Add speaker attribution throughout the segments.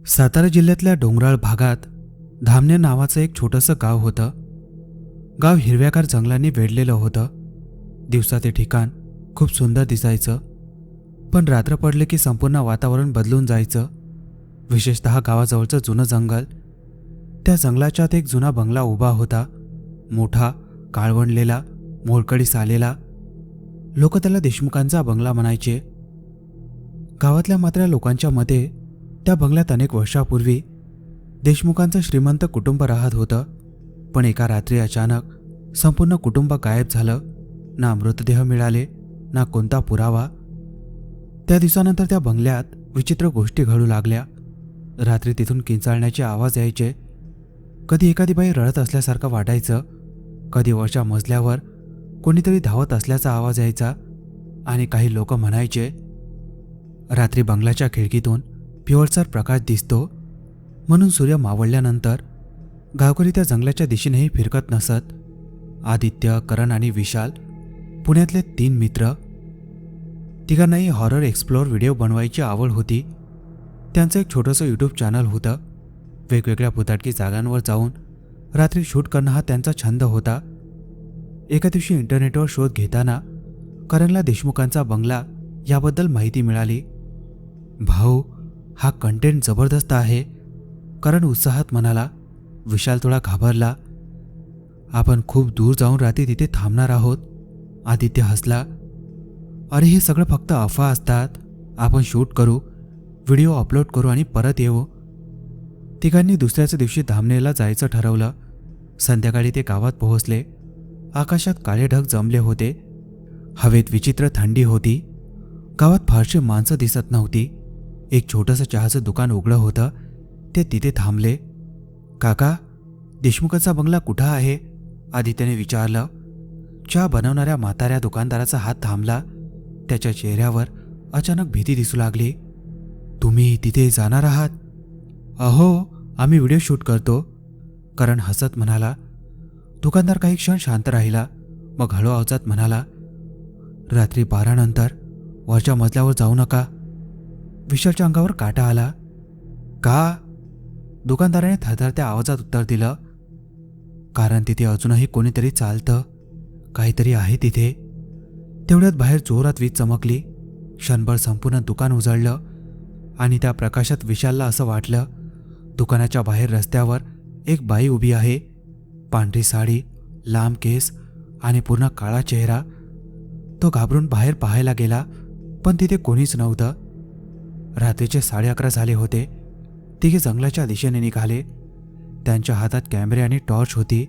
Speaker 1: सातारा जिल्ह्यातल्या डोंगराळ भागात धामणे नावाचं एक छोटंसं गाव होतं. गाव हिरव्यागार जंगलांनी वेढलेलं होतं. दिवसा ते ठिकाण खूप सुंदर दिसायचं, पण रात्र पडले की संपूर्ण वातावरण बदलून जायचं. विशेषतः गावाजवळचं जुनं जंगल. त्या जंगलाच्यात एक जुना बंगला उभा होता, मोठा, काळवंडलेला, मोलकडीस आलेला. लोक त्याला देशमुखांचा बंगला म्हणायचे. गावातल्या मात्र लोकांच्या मते त्या बंगल्यात अनेक वर्षापूर्वी देशमुखांचं श्रीमंत कुटुंब राहत होतं. पण एका रात्री अचानक संपूर्ण कुटुंब गायब झालं. ना मृतदेह मिळाले, ना कोणता पुरावा. त्या दिवसानंतर त्या बंगल्यात विचित्र गोष्टी घडू लागल्या. रात्री तिथून किंचाळण्याचे आवाज यायचे. कधी एखादी बाई रडत असल्यासारखं वाटायचं, कधी वरच्या मजल्यावर कोणीतरी धावत असल्याचा आवाज यायचा. आणि काही लोक म्हणायचे, रात्री बंगल्याच्या खिडकीतून पिवळसर प्रकाश दिसतो. म्हणून सूर्य मावळल्यानंतर गावकरी त्या जंगलाच्या दिशेनेही फिरकत नसत. आदित्य, करण आणि विशाल पुण्यातले 3 मित्र. तिघांनाही हॉरर एक्सप्लोअर व्हिडिओ बनवायची आवड होती. त्यांचं एक छोटंसं यूट्यूब चॅनल होतं. वेगवेगळ्या भुताटकी जागांवर जाऊन रात्री शूट करणं हा त्यांचा छंद होता. एका दिवशी इंटरनेटवर शोध घेताना करणला देशमुखांचा बंगला याबद्दल माहिती मिळाली. भाऊ, हा कंटेंट जबरदस्त आहे, करण उत्साहात म्हणाला. विशाल थोडा घाबरला. आपण खूप दूर जाऊन रात्री तिथे थांबणार आहोत. आदित्य हसला. अरे, हे सगळं फक्त अफवा असतात. आपण शूट करू, व्हिडिओ अपलोड करू आणि परत येऊ. तिघांनी दुसऱ्याच दिवशी धामणेला जायचं ठरवलं. संध्याकाळी ते गावात पोहोचले. आकाशात काळे ढग जमले होते. हवेत विचित्र थंडी होती. गावात फारशी माणसं दिसत नव्हती. एक छोटंसं चहाचं दुकान उघडं होतं. ते तिथे थांबले. काका, देशमुखांचा बंगला कुठं आहे? आदित्यने विचारलं. चहा बनवणाऱ्या म्हाताऱ्या दुकानदाराचा हात थांबला. त्याच्या चेहऱ्यावर अचानक भीती दिसू लागली. तुम्ही तिथे जाणार आहात? अहो, आम्ही व्हिडिओ शूट करतो, करण हसत म्हणाला. दुकानदार काही क्षण शांत राहिला. मग हळू आवाजात म्हणाला, रात्री 12 नंतर वरच्या मजल्यावर जाऊ नका. विशालच्या अंगावर काटा आला. का? दुकानदाराने थरथरत्या आवाजात उत्तर दिलं. कारण तिथे अजूनही कोणीतरी चालतं. काहीतरी आहे तिथे. तेवढ्यात बाहेर जोरात वीज चमकली. क्षणभर संपूर्ण दुकान उजळलं आणि त्या प्रकाशात विशालला असं वाटलं, दुकानाच्या बाहेर रस्त्यावर एक बाई उभी आहे. पांढरी साडी, लांब केस आणि पूर्ण काळा चेहरा. तो घाबरून बाहेर पाहायला गेला, पण तिथे कोणीच नव्हतं. रात्रीचे 11:30 झाले होते. तिघे जंगलाच्या दिशेने निघाले. त्यांच्या हातात कॅमेरे आणि टॉर्च होती.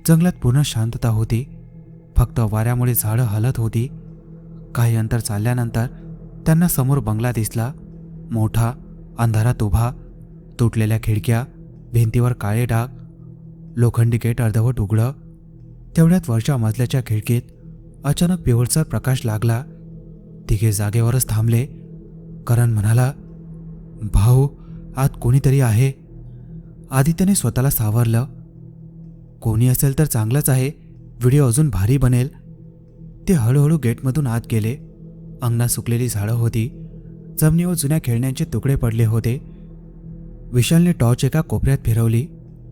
Speaker 1: जंगलात पूर्ण शांतता होती. फक्त वाऱ्यामुळे झाडं हलत होती. काही अंतर चालल्यानंतर त्यांना समोर बंगला दिसला. मोठा, अंधारात उभा, तुटलेल्या खिडक्या, भिंतीवर काळे डाग, लोखंडी गेट अर्धवट उघडं. तेवढ्यात वरच्या मजल्याच्या खिडकीत अचानक पिवळसर प्रकाश लागला. तिघे जागेवरच थांबले. करण म्हणाला, भाऊ, आत कोणीतरी आहे. आदित्यने स्वतःला सावरलं. कोणी असेल तर चांगलंच आहे, व्हिडिओ अजून भारी बनेल. ते हळूहळू गेटमधून आत गेले. अंगणात सुकलेली झाडं होती. जमिनीवर जुन्या खेळण्यांचे तुकडे पडले होते. विशालने टॉर्च एका कोपऱ्यात फिरवली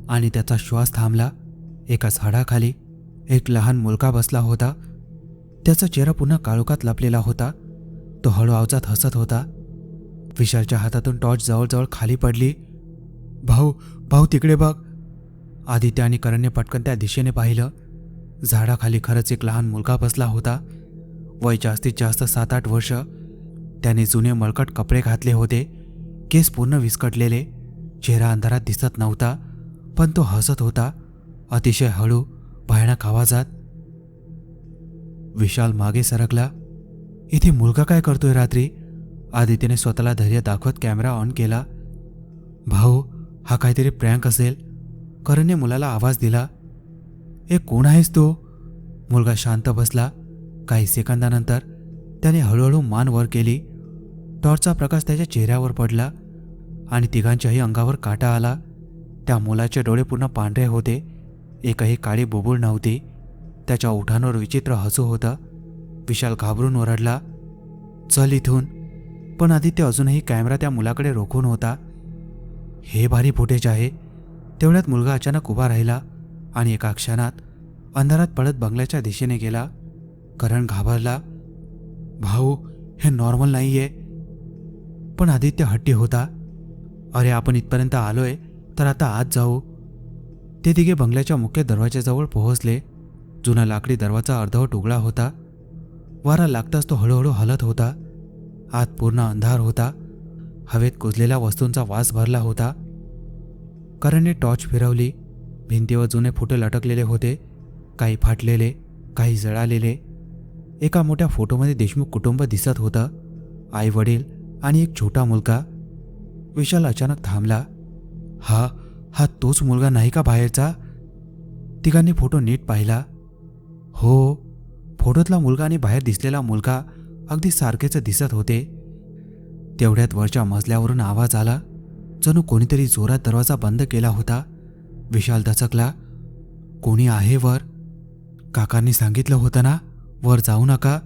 Speaker 1: आणि त्याचा श्वास थांबला. एका झाडाखाली एक लहान मुलगा बसला होता. त्याचा चेहरा पुन्हा काळोखात लपलेला होता. तो हळू आवाजात हसत होता. विशालच्या हातातून टॉर्च जवळजवळ खाली पडली. भाऊ, भाऊ, तिकडे बघ. आदित्य आणि करणने पटकन त्या दिशेने पाहिलं. झाडाखाली खरंच एक लहान मुलगा बसला होता. वय जास्तीत जास्त 7-8 वर्ष. त्याने जुने मळकट कपडे घातले होते. केस पूर्ण विस्कटलेले. चेहरा अंधारात दिसत नव्हता, पण तो हसत होता, अतिशय हळू, भयानक आवाजात. विशाल मागे सरकला. इथे मुलगा काय करतोय रात्री? आदित्यने स्वतःला धैर्य दाखवत कॅमेरा ऑन केला. भाऊ, हा काहीतरी प्रँक असेल, करणने मुलाला आवाज दिला. ए, कोण आहेस तू? मुलगा शांत बसला. काही सेकंदानंतर त्याने हळूहळू मान वर केली. टॉर्चचा प्रकाश त्याच्या चेहऱ्यावर पडला आणि तिघांच्याही अंगावर काटा आला. त्या मुलाचे डोळे पूर्ण पांढरे होते. एकही काळी बुबुळ नव्हती. त्याच्या ओठांवर विचित्र हसू होतं. विशाल घाबरून ओरडला, चल इथून. पण आदित्य अजूनही कॅमेरा त्या मुलाकडे रोखून होता. हे भारी फुटेज आहे. तेवढ्यात मुलगा अचानक उभा राहिला आणि एका क्षणात अंधारात पळत बंगल्याच्या दिशेने गेला. करण घाबरला, भाऊ हे नॉर्मल नाहीये. पण आदित्य हट्टी होता. अरे आपण इथपर्यंत आलोय तर आता आत जाऊ. ते तिघे बंगल्याच्या मुख्य दरवाजाजवळ पोहोचले. जुना लाकडी दरवाजा अर्धवट उघडा होता. वारा लागताच तो हळूहळू हलत होता. आत पूर्ण अंधार होता. हवेत कुजलेल्या वस्तूंचा वास भरला होता. करणने टॉर्च फिरवली. भिंतीवर जुने फोटो लटकलेले होते, काही फाटलेले, काही जळालेले. एका मोठ्या फोटोमध्ये देशमुख कुटुंब दिसत होतं, आई वडील आणि एक छोटा मुलगा. विशाल अचानक थांबला. हा तोच मुलगा नाही का बाहेरचा? तिघांनी फोटो नीट पाहिला. हो, फोटोतला मुलगा आणि बाहेर दिसलेला मुलगा अगदी सारखेच दिसत होते. तेवढ्यात वरच्या मजल्यावरून आवाज आला. जणू कोणीतरी जोरात दरवाजा बंद केला होता. विशाल दचकला. कोणी आहे वर? काकांनी सांगितलं होतं ना वर जाऊ नका.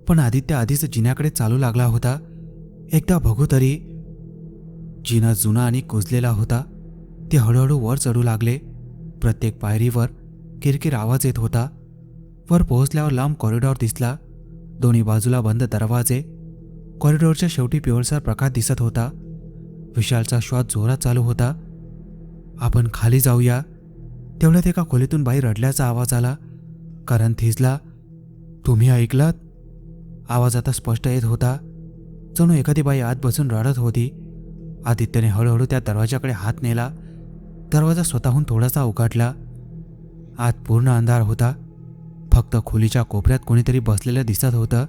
Speaker 1: पण आदित्य आधीच जिन्याकडे चालू लागला होता. एकदा बघू तरी. जिना जुना आणि कुजलेला होता. ते हळूहळू वर चढू लागले. प्रत्येक पायरीवर किरकिर आवाज येत होता. वर पोहोचल्यावर लांब कॉरिडॉर दिसला. दोन्ही बाजूला बंद दरवाजे. कॉरिडॉरच्या शेवटी पिवळसर प्रकाश दिसत होता. विशालचा श्वास जोरात चालू होता. आपण खाली जाऊया. तेवढ्यात एका खोलीतून बाई रडल्याचा आवाज आला. करण थिजला. तुम्ही ऐकलात? आवाज आता स्पष्ट येत होता. जणू एखादी बाई आत बसून रडत होती. आदित्यने हळूहळू त्या दरवाजाकडे हात नेला. दरवाजा स्वतःहून थोडासा उघडला. आत पूर्ण अंधार होता. फक्त खोलीच्या कोपऱ्यात कोणीतरी बसलेलं दिसत होतं.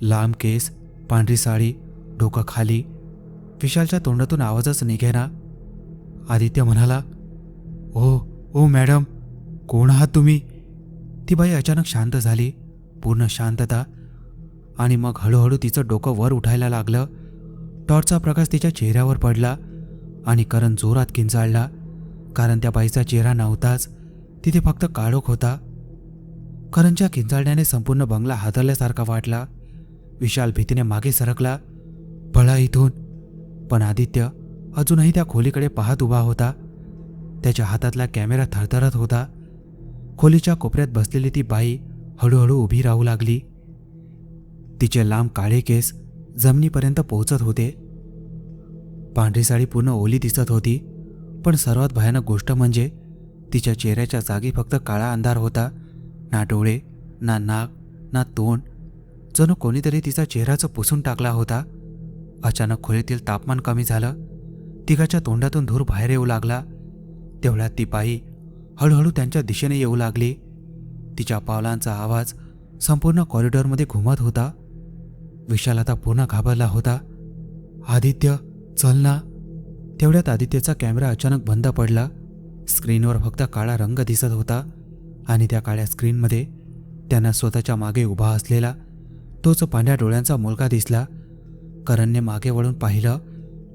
Speaker 1: लांब केस, पांढरी साडी, डोकं खाली. विशालच्या तोंडातून आवाजच निघेना. आदित्य म्हणाला, ओ मॅडम, कोण आहात तुम्ही? ती बाई अचानक शांत झाली. पूर्ण शांतता. आणि मग हळूहळू तिचं डोकं वर उठायला लागलं. टॉर्चचा प्रकाश तिच्या चेहऱ्यावर पडला आणि करण जोरात किंचाळला. कारण त्या बाईचा चेहरा नव्हताच, तिथे फक्त काळोख होता. करणच्या किंचाळण्याने संपूर्ण बंगला हादरल्यासारखा वाटला. विशाल भीतीने मागे सरकला. पळा इथून. पण आदित्य अजूनही त्या खोलीकडे पाहत उभा होता. त्याच्या हातातला कॅमेरा थरथरत होता. खोलीच्या कोपऱ्यात बसलेली ती बाई हळूहळू उभी राहू लागली. तिचे लांब काळे केस जमिनीपर्यंत पोहोचत होते. पांढरी साडी पूर्ण ओली दिसत होती. पण सर्वात भयानक गोष्ट म्हणजे तिच्या चेहऱ्याच्या जागी फक्त काळा अंधार होता. ना डोळे, ना नाक, ना तोंड. जणू कोणीतरी तिचा चेहराच पुसून टाकला होता. अचानक खोलीतील तापमान कमी झालं. तिघाच्या तोंडातून धूर बाहेर येऊ लागला. तेवढ्यात ती बाई हळूहळू त्यांच्या दिशेने येऊ लागली. तिच्या पावलांचा आवाज संपूर्ण कॉरिडॉरमध्ये घुमत होता. विशाल आता पूर्ण घाबरला होता. आदित्य, चल ना. तेवढ्यात आदित्यचा कॅमेरा अचानक बंद पडला. स्क्रीनवर फक्त काळा रंग दिसत होता आणि त्या काळ्या स्क्रीनमध्ये त्यांना स्वतःच्या मागे उभा असलेला तोच पांढऱ्या डोळ्यांचा मुलगा दिसला. करणने मागे वळून पाहिलं,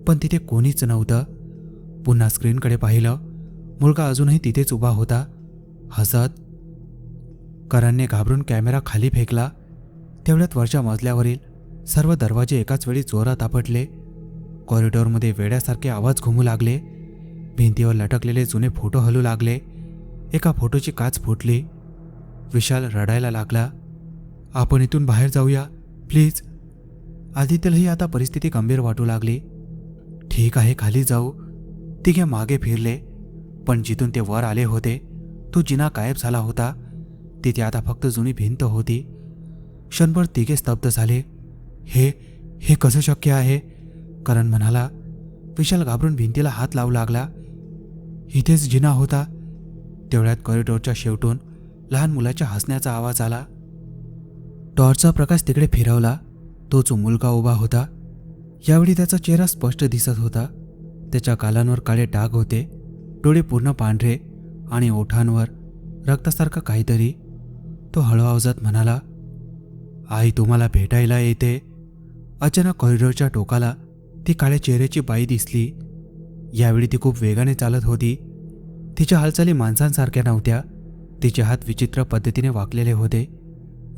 Speaker 1: पण तिथे कोणीच नव्हतं. पुन्हा स्क्रीनकडे पाहिलं. मुलगा अजूनही तिथेच उभा होता, हसत. करणने घाबरून कॅमेरा खाली फेकला. तेवढ्यात वरच्या मजल्यावरील सर्व दरवाजे एकाच वेळी जोरात आपटले. कॉरिडॉरमध्ये वेड्यासारखे आवाज घुमू लागले. भिंतीवर लटकलेले जुने फोटो हलू लागले. एका फोटोची काच फुटली. विशाल रडायला लागला. आपण इथून बाहेर जाऊया प्लीज. आदित्यलाही आता परिस्थिती गंभीर वाटू लागली. ठीक आहे, खाली जाऊ. तिघे मागे फिरले. पण जिथून ते वर आले होते तो जिना गायब झाला होता. तिथे आता फक्त जुनी भिंत होती. क्षणभर तिघे स्तब्ध झाले. हे कसं शक्य आहे? करण म्हणाला. विशाल घाबरून भिंतीला हात लावू लागला. इथेच जिना होता. तेवढ्यात कॉरिडॉरच्या शेवटून लहान मुलाच्या हसण्याचा आवाज आला. टॉर्चचा प्रकाश तिकडे फिरवला. तोच मुलगा उभा होता. यावेळी त्याचा चेहरा स्पष्ट दिसत होता. त्याच्या गालांवर काळे डाग होते, डोळे पूर्ण पांढरे आणि ओठांवर रक्तासारखं काहीतरी. तो हळू आवाजात म्हणाला, आई तुम्हाला भेटायला येते. अचानक कॉरिडॉरच्या टोकाला ती काळ्या चेहऱ्याची बाई दिसली. यावेळी ती खूप वेगाने चालत होती. तिच्या हालचाली माणसांसारख्या नव्हत्या. तिचे हात विचित्र पद्धतीने वाकलेले होते.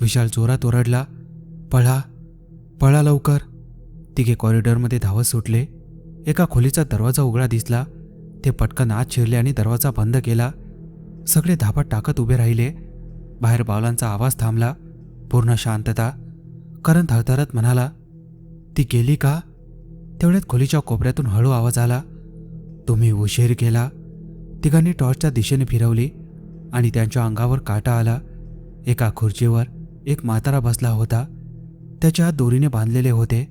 Speaker 1: विशाल जोरात ओरडला, पळा, पळा लवकर. तिघे कॉरिडॉरमध्ये धावत सुटले. एका खोलीचा दरवाजा उघडा दिसला. ते पटकन आत शिरले आणि दरवाजा बंद केला. सगळे धापा टाकत उभे राहिले. बाहेर बावलांचा आवाज थांबला. पूर्ण शांतता. करण थरथरत म्हणाला, ती गेली का? तेवढ्यात खोलीच्या कोपऱ्यातून हळू आवाज आला, तुम्ही उशीर केला. तिघांनी टॉर्चच्या दिशेने फिरवली आणि त्यांच्या अंगावर काटा आला. एका खुर्चीवर एक म्हातारा बसला होता. त्याचे हात दोरीने बांधलेले होते,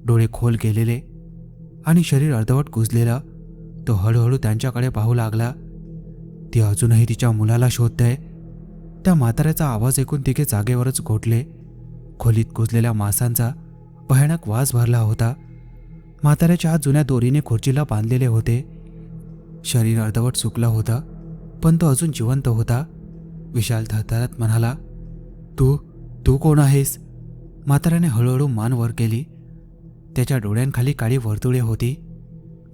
Speaker 1: डोळे खोल गेलेले आणि शरीर अर्धवट कुजलेलं. तो हळूहळू त्यांच्याकडे पाहू लागला. ती अजूनही तिच्या मुलाला शोधते. त्या म्हाताऱ्याचा आवाज ऐकून तिघे जागेवरच घोटले. खोलीत कुजलेल्या मांसांचा भयानक वास भरला होता. म्हाताऱ्याच्या हात जुन्या दोरीने खुर्चीला बांधलेले होते. शरीर अर्धवट सुकलं होतं, पण तो अजून जिवंत होता. विशाल थरथरत म्हणाला, तू तू कोण आहेस? म्हाताऱ्याने हळूहळू मान वर केली. त्याच्या डोळ्यांखाली काळी वर्तुळे होती.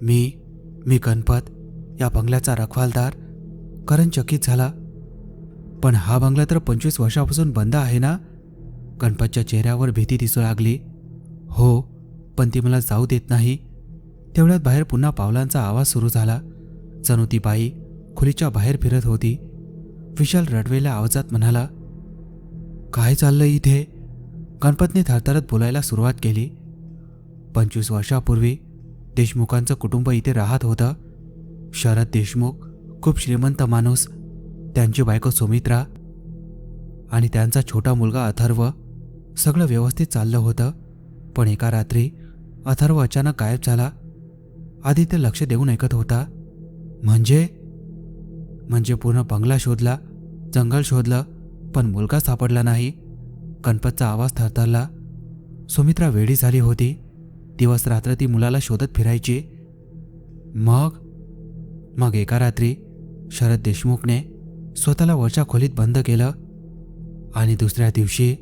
Speaker 1: मी गणपत, या बंगल्याचा रखवालदार. करण चकित झाला. पण हा बंगला तर 25 वर्षापासून बंद आहे ना? गणपतच्या चेहऱ्यावर भीती दिसू लागली. हो, पण ती मला जाऊ देत नाही. तेवढ्यात बाहेर पुन्हा पावलांचा आवाज सुरू झाला. जणू ती बाई खोलीच्या बाहेर फिरत होती. विशाल रडवेल्या आवाजात म्हणाला, काय चाललंय इथे? गणपतने थरथरत बोलायला सुरुवात केली. 25 वर्षापूर्वी देशमुखांचं कुटुंब इथे राहत होतं. शरद देशमुख खूप श्रीमंत माणूस, त्यांची बायको सुमित्रा आणि त्यांचा छोटा मुलगा अथर्व. सगळं व्यवस्थित चाललं होतं. पण एका रात्री अथर्व अचानक गायब झाला. आदित्य लक्ष देऊन ऐकत होता. म्हणजे पूर्ण बंगला शोधला, जंगल शोधलं, पण मुलगा सापडला नाही. गणपतचा आवाज थरथरला. सुमित्रा वेडी झाली होती. दिवस रात्र ती मुलाला शोधत फिरायची. मग एका रात्री शरद देशमुखने स्वतःला वरच्या खोलीत बंद केलं आणि दुसऱ्या दिवशी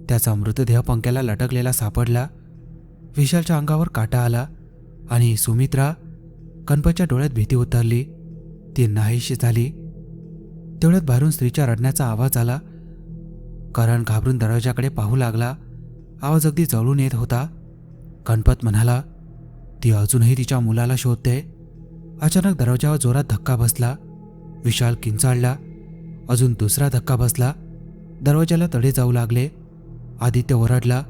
Speaker 1: त्याचा मृतदेह पंख्याला लटकलेला सापडला. विशालच्या अंगावर काटा आला आणि सुमित्रा. गणपतच्या डोळ्यात भीती उतरली. ती नाहीशी झाली. तेवढ्यात बाहेरून स्त्रीच्या रडण्याचा आवाज आला. करण घाबरून दरवाजाकडे पाहू लागला. आवाज अगदी जवळून येत होता. गणपत म्हणाला, ती अजूनही तिच्या मुलाला शोधते. अचानक दरवाजावर जोरात धक्का बसला. विशाल किंचाळला. अजून दुसरा धक्का बसला. दरवाजाला तडे जाऊ लागले. आदित्य ओरडला,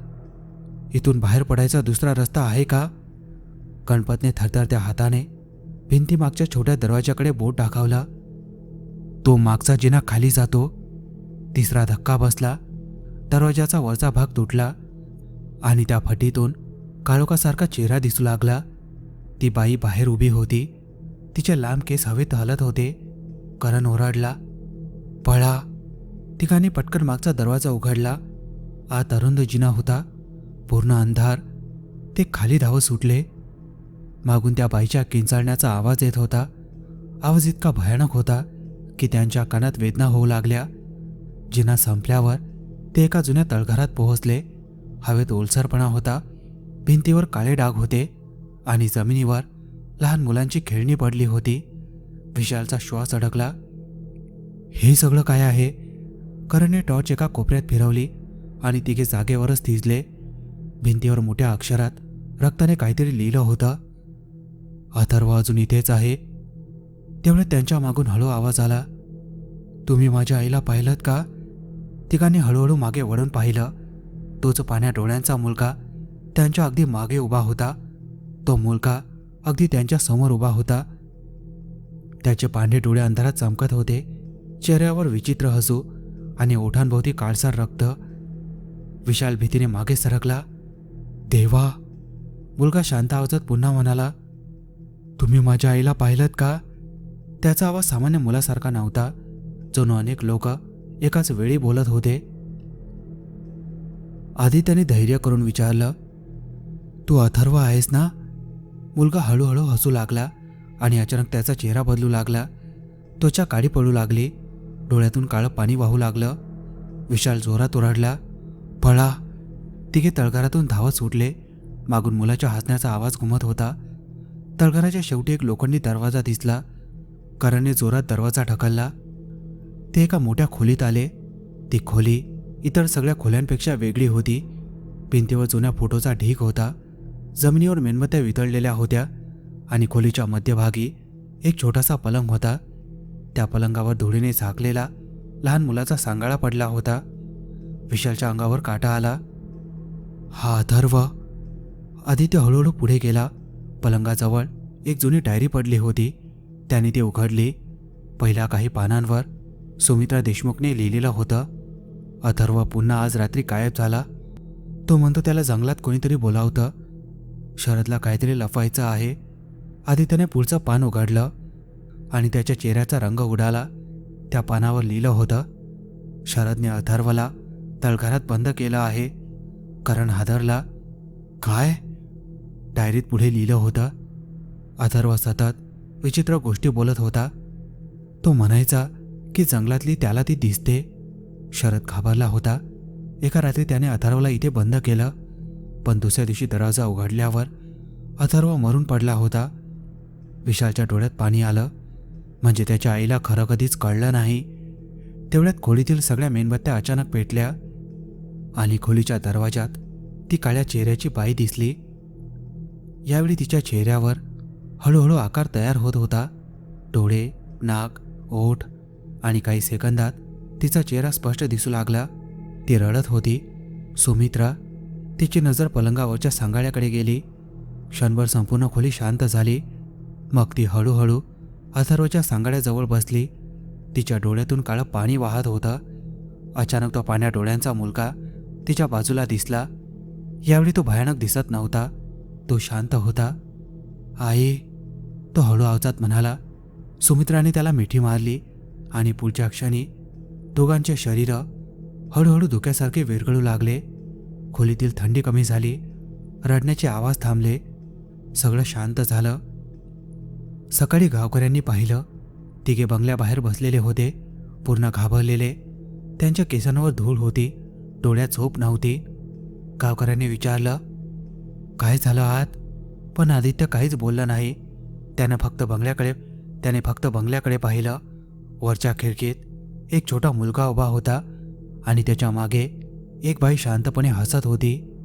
Speaker 1: इथून बाहेर पडायचा दुसरा रस्ता आहे का? गणपतने थरथरत्या हाताने भिंतीमागच्या छोट्या दरवाजाकडे बोट दाखवला. तो मागचा जिना खाली जातो. तिसरा धक्का बसला. दरवाजाचा वरचा भाग तुटला आणि त्या फटीतून काळोखासारखा चेहरा दिसू लागला. ती बाई बाहेर उभी होती. तिचे लांब केस हवेत हलत होते. करण ओरडला, पळा. तिघांनी पटकन मागचा दरवाजा उघडला. आत अरुंद जिना होता, पूर्ण अंधार. ते खाली धावत सुटले. मागून त्या बाईच्या किंचाळण्याचा आवाज येत होता. आवाज इतका भयानक होता की त्यांच्या कानात वेदना होऊ लागल्या. जिना संपल्यावर ते एका जुन्या तळघरात पोहोचले. हवेत ओलसरपणा होता. भिंतीवर काळे डाग होते आणि जमिनीवर लहान मुलांची खेळणी पडली होती. विशालचा श्वास अडकला. हे सगळं काय आहे? करणने टॉर्च एका कोपऱ्यात फिरवली आणि तिघे जागेवरच थिजले. भिंतीवर मोठ्या अक्षरात रक्ताने काहीतरी लिहिलं होतं. अथर्व अजून इथेच आहे. तेवढ्यात त्यांच्या मागून हळू आवाज आला, तुम्ही माझ्या आईला पाहिलंत का? तिघांनी हळूहळू मागे वळून पाहिलं. तोच पाण्या डोळ्यांचा मुलगा त्यांच्या अगदी मागे उभा होता. तो मुलगा अगदी त्यांच्या समोर उभा होता. त्याचे पांढरे डोळे अंधारात चमकत होते. चेहऱ्यावर विचित्र हसू आणि ओठांभोवती काळसर रक्त. विशाल भीतीने मागे सरकला. देवा. मुलगा शांत आवाजात पुन्हा म्हणाला, तुम्ही माझ्या आईला पाहिलंत का? त्याचा आवाज सामान्य मुलासारखा नव्हता. जणू अनेक लोक एकाच वेळी बोलत होते. आदित्यने धैर्य करून विचारलं, तू अथर्व आहेस ना? मुलगा हळूहळू हसू लागला आणि अचानक त्याचा चेहरा बदलू लागला. त्वचा काळी पडू लागली. डोळ्यातून काळं पाणी वाहू लागलं. विशाल जोरात ओरडला, पळा. तिघे तळघरातून धावत सुटले. मागून मुलाच्या हसण्याचा आवाज घुमत होता. तळघराच्या शेवटी एक लोखंडी दरवाजा दिसला. करणने जोरात दरवाजा ढकलला. ते एका मोठ्या खोलीत आले. ती खोली इतर सगळ्या खोल्यांपेक्षा वेगळी होती. भिंतीवर जुन्या फोटोचा ढीग होता. जमिनीवर मेणबत्त्या वितळलेल्या होत्या आणि खोलीच्या मध्यभागी एक छोटासा पलंग होता. त्या पलंगावर धुळीने झाकलेला लहान मुलाचा सांगाळा पडला होता. विशालच्या अंगावर काटा आला. हा अथर्व. आदित्य हळूहळू पुढे गेला. पलंगाजवळ एक जुनी डायरी पडली होती. त्याने ती उघडली. पहिल्या काही पानांवर सुमित्रा देशमुखने लिहिलेलं होतं. अथर्व पुन्हा आज रात्री गायब झाला. तो म्हणतो त्याला जंगलात कोणीतरी बोलावतं. शरदला काहीतरी लपवायचं आहे. आदित्यने पुढचं पान उघडलं आणि त्याच्या चेहऱ्याचा रंग उडाला. त्या पानावर लिहिलं होतं, शरदने अथर्वला तळघरात बंद केलं आहे. करण हादरला. काय? डायरीत पुढे लिहिलं होतं, अथर्व सतत विचित्र गोष्टी बोलत होता. तो म्हणायचा की जंगलातली त्याला ती दिसते. शरद घाबरला होता. एका रात्री त्याने अथर्वला इथे बंद केलं, पण दुसऱ्या दिवशी दरवाजा उघडल्यावर अथर्व मरून पडला होता. विशालच्या डोळ्यात पाणी आलं. म्हणजे त्याच्या आईला खरं कधीच कळलं नाही. तेवढ्यात खोलीतील सगळ्या मेणबत्त्या अचानक पेटल्या आणि खोलीच्या दरवाजात ती काळ्या चेहऱ्याची बाई दिसली. यावेळी तिच्या चेहऱ्यावर हळूहळू आकार तयार होत होता. डोळे, नाक, ओठ आणि काही सेकंदात तिचा चेहरा स्पष्ट दिसू लागला. ती रडत होती. सुमित्रा. तिची नजर पलंगावरच्या सांगाळ्याकडे गेली. क्षणभर संपूर्ण खोली शांत झाली. मग ती हळूहळू अथर्वच्या सांगाड्याजवळ बसली. तिच्या डोळ्यातून काळं पाणी वाहत होतं. अचानक तो पाण्या डोळ्यांचा मुलगा तिच्या बाजूला दिसला. यावेळी तो भयानक दिसत नव्हता. तो शांत होता. आई. तो हळू आवाजात म्हणाला. सुमित्राने त्याला मिठी मारली आणि पुढच्या क्षणी दोघांचे शरीर हळूहळू धुक्यासारखे विरघळू लागले. खोलीतील थंडी कमी झाली. रडण्याचे आवाज थांबले. सगळं शांत झालं. सकाळी गावकऱ्यांनी पाहिलं. तिघे बंगल्याबाहेर बसलेले होते, पूर्ण घाबरलेले. त्यांच्या केसांवर धूळ होती, डोळ्यात झोप नव्हती. गावकऱ्यांनी विचारलं, काय झालं आत? पण आदित्य काहीच बोलला नाही. त्याने फक्त बंगल्याकडे पाहिलं. वरच्या खिडकीत एक छोटा मुलगा उभा होता आणि त्याच्या मागे एक बाई शांतपणे हसत होती.